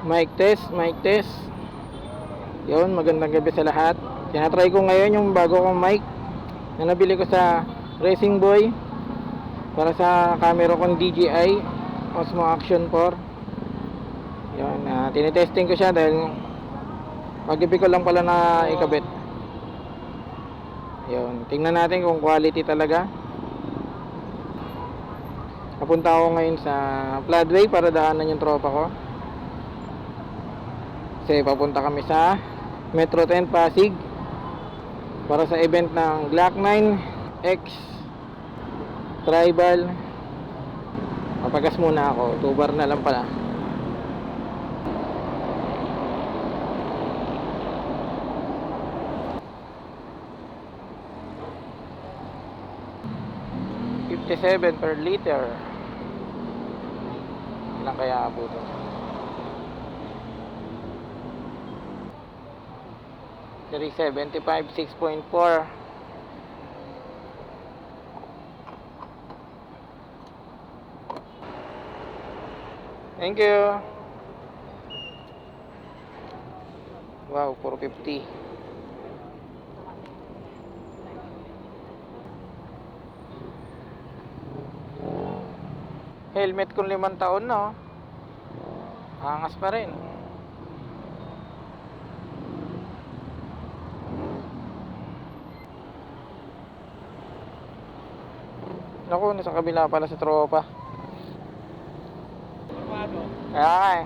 Mic test, mic test. Yun, magandang gabi sa lahat. Tinatry ko ngayon yung bago kong mic na nabili ko sa Racing Boy para sa camera kong DJI Osmo Action 4. Yun, tinitesting ko siya dahil pag-ibig ko lang pala na ikabit. Yun, tingnan natin kung quality talaga. Papunta ako ngayon sa Floodway para daanan yung tropa ko. Kasi papunta kami sa Metro 10 Pasig para sa event ng Glock 9 X Tribal. Papagas muna ako, 2 bar na lang pala. $57 per liter. Ilang kaya abutin? $375, 6.4. Thank you. Wow, 450. Helmet kung 5 taon na, angas pa rin. Naku, nasa kabila pala sa tropa. Kaya nga eh.